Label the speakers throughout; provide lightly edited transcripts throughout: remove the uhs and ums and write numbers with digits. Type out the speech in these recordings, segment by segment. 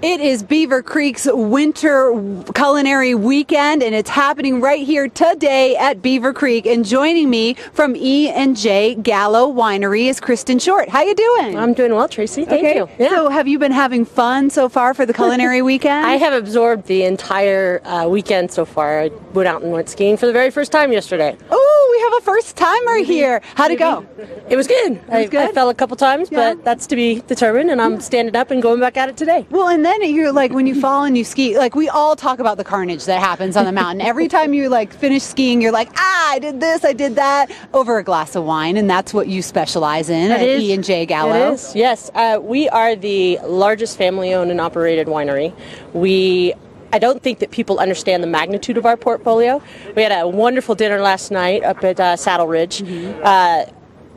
Speaker 1: It is Beaver Creek's winter culinary weekend, and it's happening right here today at Beaver Creek. And joining me from E&J Gallo Winery is Kristen Short. How you doing?
Speaker 2: I'm doing well, Tracy. Thank you.
Speaker 1: Yeah. So have you been having fun so far for the culinary weekend?
Speaker 2: I have absorbed the entire weekend so far. I went out and went skiing for the very first time yesterday.
Speaker 1: Oh, we have a first timer here. How'd it go?
Speaker 2: It was good. I fell a couple times, but that's to be determined, and I'm standing up and going back at it today.
Speaker 1: Well, and then you're like, when you fall and you ski, like we all talk about the carnage that happens on the mountain. Every time you like finish skiing, you're like, I did this, I did that, over a glass of wine, and that's what you specialize in at E&J Gallo.
Speaker 2: It is, yes. We are the largest family-owned and operated winery. I don't think that people understand the magnitude of our portfolio. We had a wonderful dinner last night up at Saddle Ridge.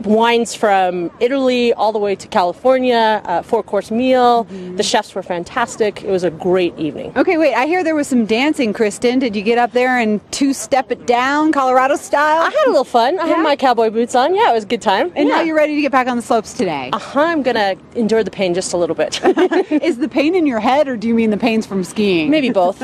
Speaker 2: Wines from Italy all the way to California, four-course meal. The chefs were fantastic. It was a great evening.
Speaker 1: Okay, wait, I hear there was some dancing, Kristen. Did you get up there and two-step it down, Colorado style?
Speaker 2: I had a little fun. I had my cowboy boots on. Yeah, it was a good time.
Speaker 1: And now you're ready to get back on the slopes today?
Speaker 2: I'm going to endure the pain just a little bit.
Speaker 1: Is the pain in your head, or do you mean the pains from skiing?
Speaker 2: Maybe both.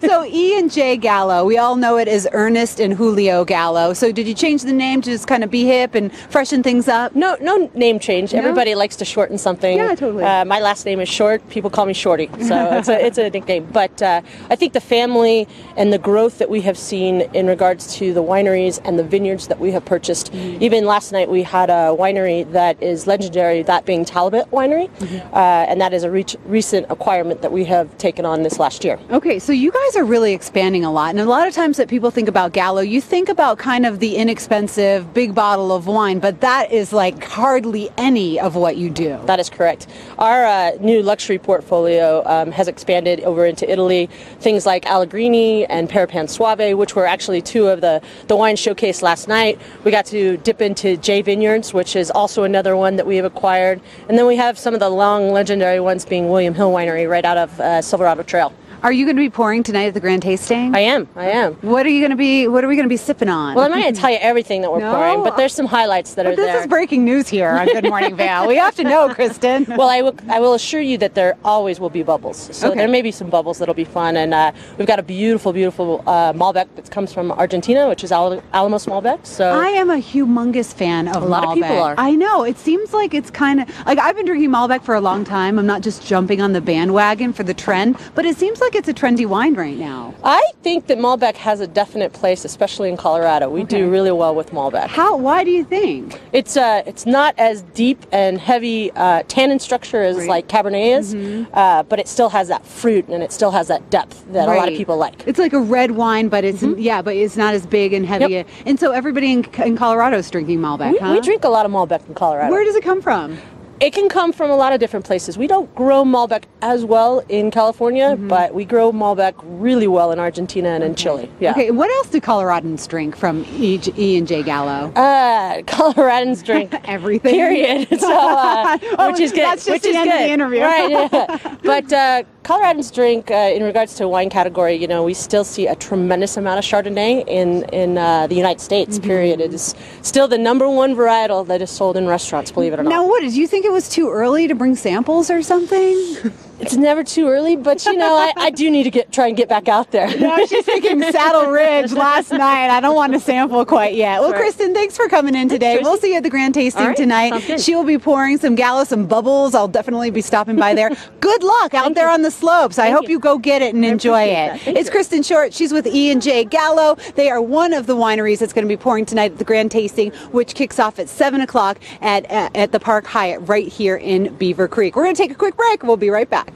Speaker 1: So E&J Gallo, we all know it as Ernest and Julio Gallo. So did you change the name to just kind of be hip and freshen things up?
Speaker 2: No name change. No? Everybody likes to shorten something.
Speaker 1: Yeah, totally.
Speaker 2: My last name is Short. People call me Shorty, so it's a nickname. But I think the family and the growth that we have seen in regards to the wineries and the vineyards that we have purchased. Even last night we had a winery that is legendary, that being Talbot Winery, and that is a recent acquirement that we have taken on this last year.
Speaker 1: Okay, so you guys are really expanding a lot, and a lot of times that people think about Gallo, you think about kind of the inexpensive big bottle of wine, but that is like hardly any of what you do.
Speaker 2: That is correct. Our new luxury portfolio has expanded over into Italy. Things like Allegrini and Parapan Suave, which were actually two of the wines showcased last night. We got to dip into J Vineyards, which is also another one that we have acquired. And then we have some of the long legendary ones being William Hill Winery right out of Silverado Trail.
Speaker 1: Are you going to be pouring tonight at the Grand Tasting?
Speaker 2: I am.
Speaker 1: What are we going to be sipping on?
Speaker 2: Well, I'm not going to tell you everything that we're pouring, but there's some highlights that are there.
Speaker 1: This is breaking news here on Good Morning Vail. We have to know, Kristen.
Speaker 2: Well, I will assure you that there always will be bubbles. So there may be some bubbles that'll be fun, and we've got a beautiful Malbec that comes from Argentina, which is Alamos Malbec. So
Speaker 1: I am a humongous fan of Malbec.
Speaker 2: A lot of people are.
Speaker 1: I know. It seems like it's kind of like I've been drinking Malbec for a long time. I'm not just jumping on the bandwagon for the trend, but it seems like it's a trendy wine right now. I
Speaker 2: think that Malbec has a definite place, especially in Colorado. We do really well with Malbec.
Speaker 1: Why do you think?
Speaker 2: It's not as deep and heavy tannin structure as like Cabernet is, but it still has that fruit and it still has that depth that a lot of people like.
Speaker 1: It's like a red wine, but it's but it's not as big and heavy. And so everybody in Colorado is drinking Malbec.
Speaker 2: We drink a lot of Malbec in Colorado.
Speaker 1: Where does it come from?
Speaker 2: It can come from a lot of different places. We don't grow Malbec as well in California, but we grow Malbec really well in Argentina and in Chile. Yeah.
Speaker 1: Okay, what else do Coloradans drink from E&J Gallo?
Speaker 2: Coloradans drink
Speaker 1: everything.
Speaker 2: Period. So, which is good.
Speaker 1: That's just
Speaker 2: which
Speaker 1: the
Speaker 2: is
Speaker 1: end
Speaker 2: good.
Speaker 1: of the interview.
Speaker 2: Right. Yeah. But Coloradans drink, in regards to wine category, we still see a tremendous amount of Chardonnay in the United States. Period. It is still the #1 varietal that is sold in restaurants. Believe it or not.
Speaker 1: Now, what did you think? It was too early to bring samples or something?
Speaker 2: It's never too early, but I do need to try and get back out there.
Speaker 1: No, she's thinking Saddle Ridge last night. I don't want to sample quite yet. Well, Kristen, thanks for coming in today. We'll see you at the Grand Tasting tonight. She will be pouring some Gallo, some bubbles. I'll definitely be stopping by there. Good luck out there on the slopes. I hope you go get it and enjoy it. It's Kristen Short. She's with E&J Gallo. They are one of the wineries that's going to be pouring tonight at the Grand Tasting, which kicks off at 7 o'clock at the Park Hyatt right here in Beaver Creek. We're going to take a quick break. We'll be right back.